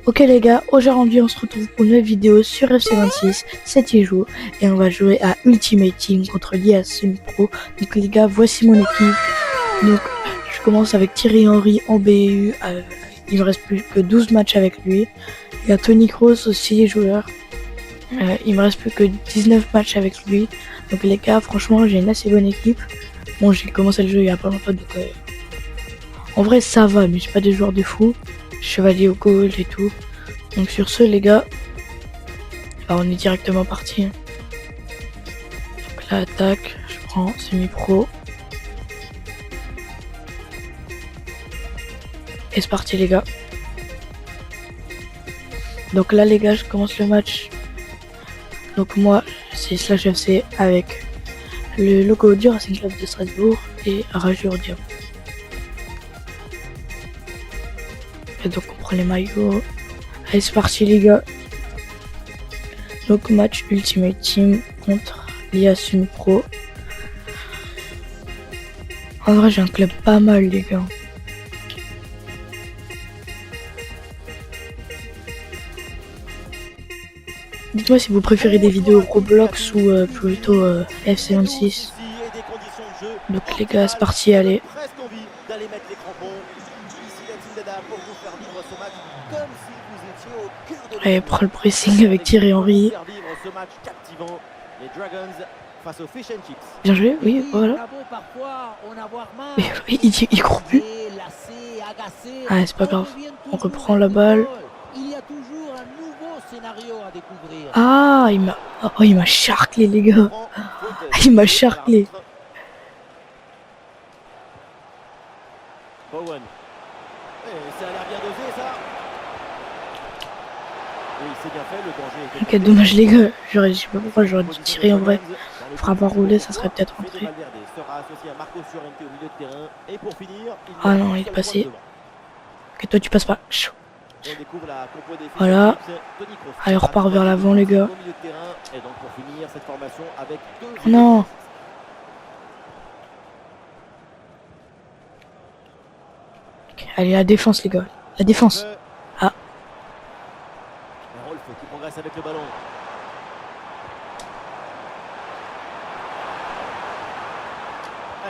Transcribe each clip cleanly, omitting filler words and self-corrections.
Ok les gars, aujourd'hui on se retrouve pour une nouvelle vidéo sur FC26, c'est Tijou et on va jouer à Ultimate Team contre l'IA Pro. Donc les gars, voici mon équipe. Donc je commence avec Thierry Henry en BU, il me reste plus que 12 matchs avec lui. Il y a Toni Kroos aussi les joueurs, il me reste plus que 19 matchs avec lui. Donc les gars, franchement j'ai une assez bonne équipe. Bon, j'ai commencé le jeu il y a pas longtemps, donc en vrai ça va, mais j'ai pas des joueurs de fou. Chevalier au goal et tout. Donc sur ce les gars, bah, on est directement parti. Donc là attaque, je prends semi-pro. Et c'est parti les gars. Donc là les gars, je commence le match. Donc moi c'est Slash FC avec le logo du Racing Club de Strasbourg et Rageur Diam. Et donc on prend les maillots. Allez c'est parti les gars. Donc match Ultimate Team contre l'IA Pro. En vrai j'ai un club pas mal les gars. Dites-moi si vous préférez des vidéos Roblox ou plutôt FC26. Donc les gars c'est parti, allez. Allez, prends le pressing avec Thierry Henry. Bien joué, oui, voilà. Il court plus. Ah, c'est pas grave. On reprend la balle. Ah, il m'a charclé, les gars. Il m'a charclé. Ok, dommage les gars, je sais pas pourquoi j'aurais dû tirer en vrai. Fera pas rouler, ça serait peut-être rentré. Ah non, il est passé. Ok, toi tu passes pas. Voilà. Allez, on repart vers l'avant les gars. Non. Okay, allez, la défense les gars. La défense. Ah. Qui progresse avec le ballon.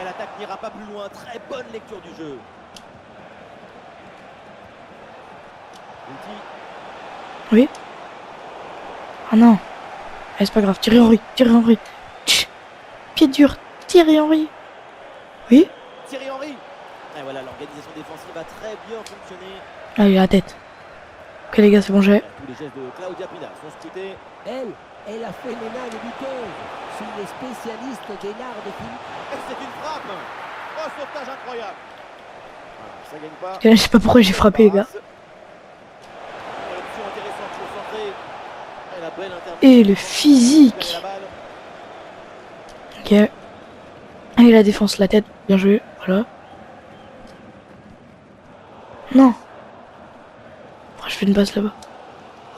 L'attaque n'ira pas plus loin. Très bonne lecture du jeu. Oui. Ah non. Allez, c'est pas grave. Thierry Henry. Thierry Henry. Pied dur. Thierry Henry. Oui. Thierry Henry. Et voilà, l'organisation défensive a très bien fonctionné. Allez, la tête. Ok les gars, c'est bon, j'ai. Tous les gestes de Claudia Pina sont scrutés. Elle a fait les mains de buteur. C'est une spécialiste des lards de film. Et c'est une frappe. Oh, sauvetage incroyable. Voilà, ça gagne pas. Je sais pas pourquoi j'ai frappé les gars. Et le physique. Ok. Allez, la défense, la tête. Bien joué. Voilà. Non. Je fais une passe là-bas.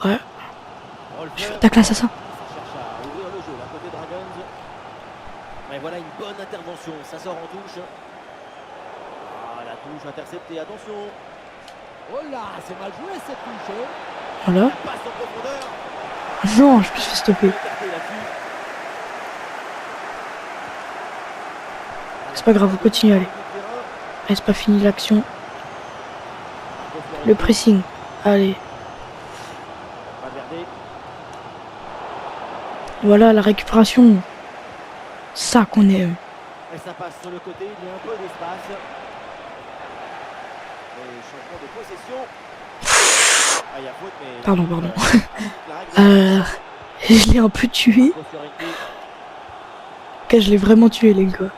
Ouais. Je fais tacle l'assassin. Mais voilà une bonne intervention. Ça sort en touche. Ah, la touche interceptée. Attention. Oh là, c'est mal joué cette touche. Voilà. Non, je me suis fait stopper. C'est pas grave, vous continuez, allez. Allez, c'est pas fini l'action. Le pressing. Allez. Voilà la récupération. Ça qu'on aime. Et ça passe sur le côté, il y a un peu d'espace. Changement de possession. Ah, il y a faute, mais... Pardon. Je l'ai un peu tué. Ok, je l'ai vraiment tué les gars.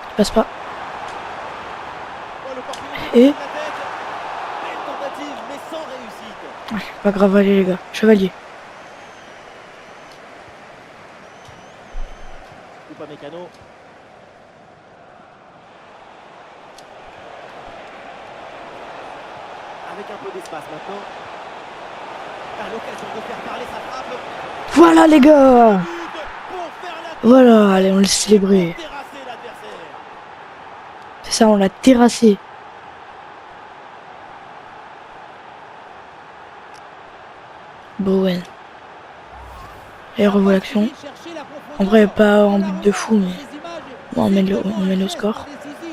Il passe pas. Et pas grave, allez les gars, chevalier. Mécano. Avec un peu d'espace maintenant. À l'occasion de faire parler sa frappe. Voilà les gars. Voilà, allez, on le célébrer. C'est ça, on l'a terrassé. Bowen. Et revoit l'action. En vrai, pas en but de fou, mais bon, on mène au score.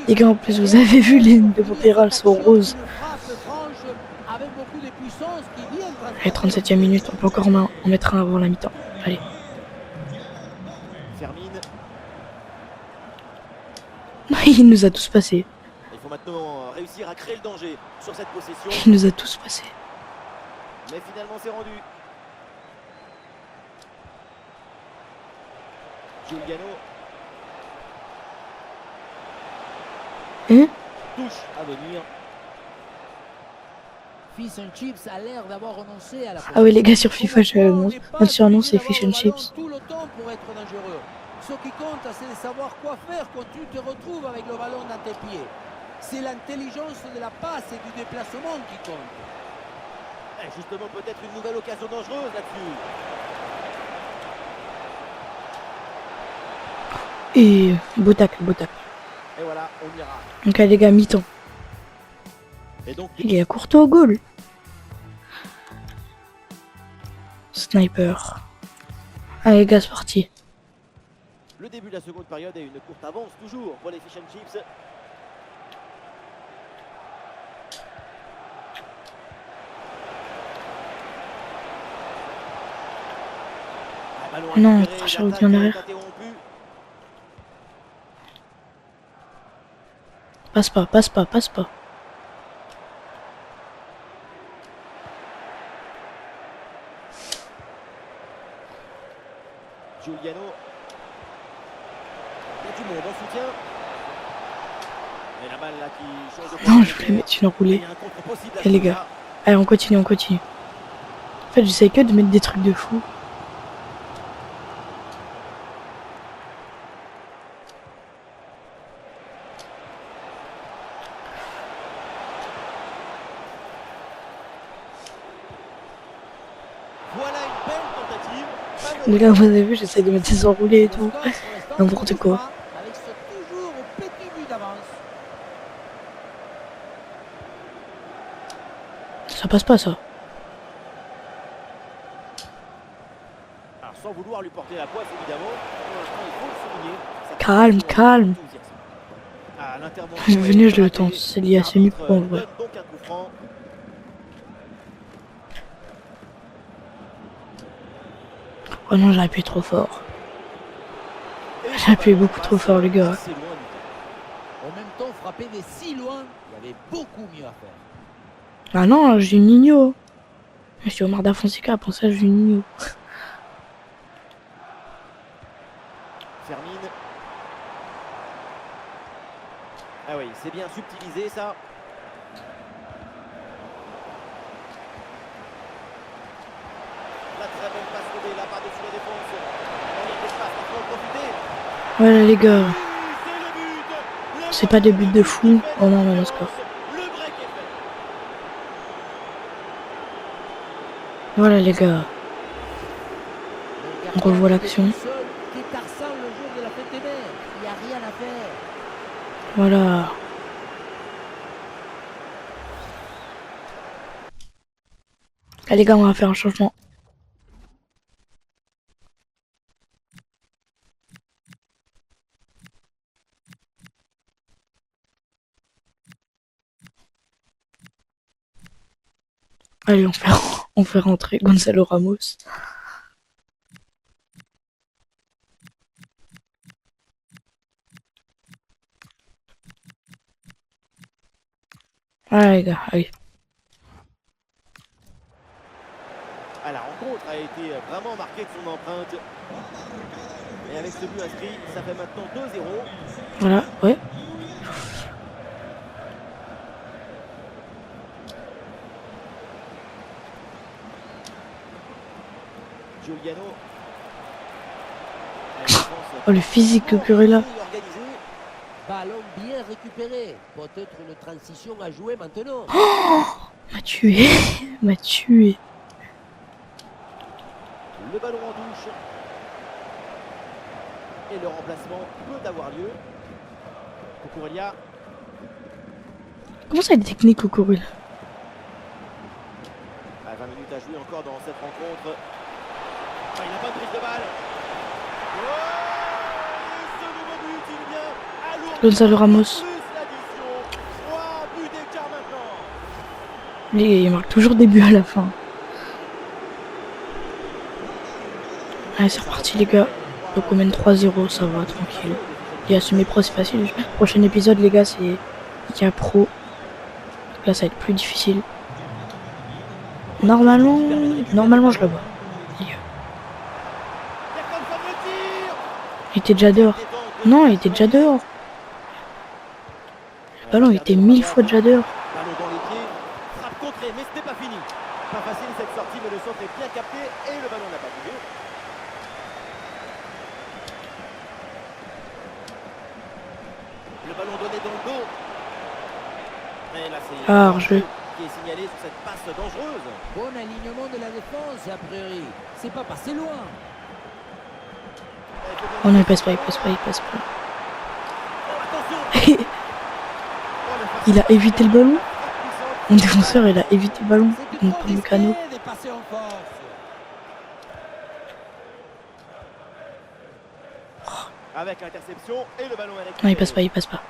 Les gars, en plus, vous avez vu, les lignes de mon terrain, elles sont roses. Allez, 37e minute, on peut encore en mettre un avant la mi-temps. Allez. Fermine. Il nous a tous passés. Il faut maintenant réussir à créer le danger sur cette possession. Il nous a tous passés. Mais finalement, c'est rendu. Giuliano. Hein? Touche à venir. Fish and Chips a l'air d'avoir renoncé à la Ah oui, les gars, sur FIFA, mon surnom, c'est Fish and Chips. Tout le temps pour être dangereux. Ce qui compte, c'est de savoir quoi faire quand tu te retrouves avec le ballon dans tes pieds. C'est l'intelligence de la passe et du déplacement qui compte. Et justement, peut-être une nouvelle occasion dangereuse là-dessus. Et beau tacle, beau tacle. Et voilà, on ira. Donc là, les gars, mi-temps. Et donc, Il est à Courtois au goal. Sniper. Allez, gars, c'est parti. le début de la seconde période et une courte avance toujours pour les Fish and Chips. Non, Crusher revient en arrière. Passe pas, passe pas, passe pas. Giuliano. Il y a du monde en soutien. Et la balle là qui change de Non, je voulais mettre une enroulée. Et les gars, allez, on continue, on continue. En fait, j'essaie que de mettre des trucs de fou. Voilà une belle tentative. Les gars, vous avez vu, j'essaie de mettre des enroulés et tout. N'importe quoi. Avec ce toujours petit but d'avance. Ça passe pas, ça. Alors, sans vouloir lui porter la poisse, évidemment, pour l'instant, il faut le souligner. Calme, calme. À l'intervention, Je vais venir, je le tente. C'est lié à ce micro, en vrai. donc un coup franc. Oh non, j'ai appuyé trop fort. J'ai appuyé beaucoup trop fort, les gars. Assez loin du but. En même temps, frapper des si loin, il y avait beaucoup mieux à faire. Ah non, j'ai Nino. Je suis Omar Da Fonseca, pour ça, j'ai Nino. Fermine. Ah oui, c'est bien subtilisé ça. La très bonne passe rodée là par-dessus la défense. On a l'espace, il faut en profiter. Voilà, les gars. C'est le but. Le C'est pas des buts de fou. Oh non, on a le score. Le break est fait. Voilà, les gars. On revoit l'action. Qui Tarzan le jour de la fête des mers. Il n'y a rien à faire. Voilà. Allez, les gars, on va faire un changement. Allez, on fait rentrer Gonzalo Ramos. Allez, les gars, allez. Ah, la rencontre a été vraiment marquée de son empreinte. Et avec ce but inscrit, ça fait maintenant 2-0. Voilà, ouais. Giuliano. Oh, le physique que Curella. Ballon bien récupéré. Peut-être une transition à jouer maintenant. M'a tué. M'a tué. Le ballon en touche. Et le remplacement peut avoir lieu. Cucurella. Comment ça, les techniques au couru là? 20 minutes à jouer encore dans cette rencontre. Ah, il n'a pas de prise de balle. Oh, ce nouveau but, il vient alourdir Gonzalo Ramos. plus l'addition. 3 buts d'écart maintenant. Lui, il marque toujours des buts à la fin. Allez, c'est reparti les gars. Donc on mène 3-0, ça va, tranquille. Il y a semi-pro, c'est facile. Prochain épisode les gars, c'est il y a pro. Donc là ça va être plus difficile. Normalement je le vois. Il y a comme ça le tir. Il était déjà dehors. Non, il était déjà dehors. Le ballon il était 1000 fois déjà dehors. Ballon dans les pieds, frappe contrée, mais ce n'est pas fini. Pas facile cette sortie, mais le centre est bien capté et le ballon n'a pas bougé. Le ballon donné dans le dos. Mais là c'est hors-jeu. qui est signalé sur cette passe dangereuse. Bon alignement de la défense, a priori. C'est pas passé loin. Oh non, il passe pas, il passe pas, il passe pas. Oh, attention. Il a évité le ballon. Mon défenseur il a évité le ballon. C'est Mon trop premier canot. risqué de passer en force. Avec l'interception et le ballon à Non, il passe pas, il passe pas.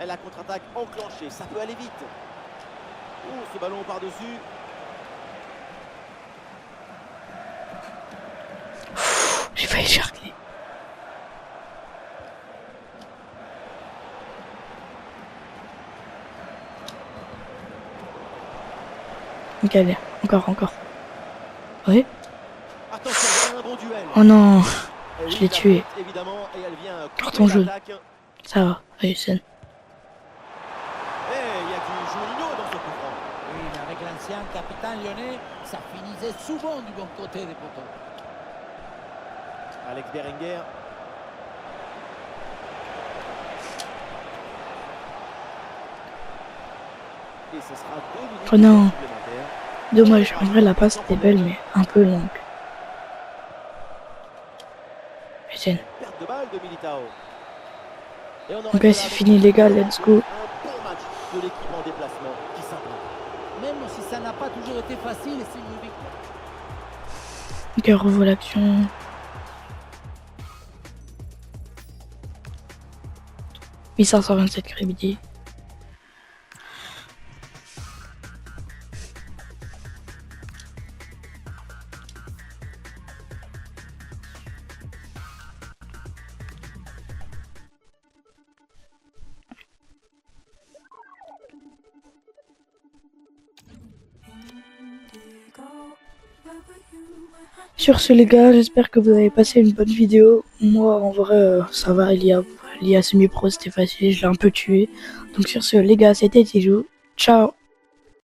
Et la contre-attaque enclenchée, ça peut aller vite. Oh, ce ballon par-dessus. J'ai failli charcler. Ok, allez, encore. Oui. Attention, un bon duel. Oh non, Et oui, je l'ai la tué. faute, évidemment, et elle vient Carton couper jaune. l'attaque. Ça va, Ayusen. Et il y a du Juninho dans ce coup franc. Oui, mais avec l'ancien capitaine lyonnais, ça finissait souvent du bon côté des poteaux. Alex Berenguer. Et ce sera 2 minutes Oh non. supplémentaires. Dommage, en vrai la passe était belle mais un peu longue. Ayusen. Perte de balle de Militao. Et on en Ok, reste là c'est avec fini les gars, let's go. un bon match de l'équipe en déplacement qui s'impose. Même si ça n'a pas toujours été facile, c'est une victoire. Ok, revois l'action. « 1527 crédits. Sur ce les gars, j'espère que vous avez passé une bonne vidéo. Moi en vrai ça va, il y a semi-pro, c'était facile, je l'ai un peu tué. Donc sur ce les gars, c'était Tijou. Ciao.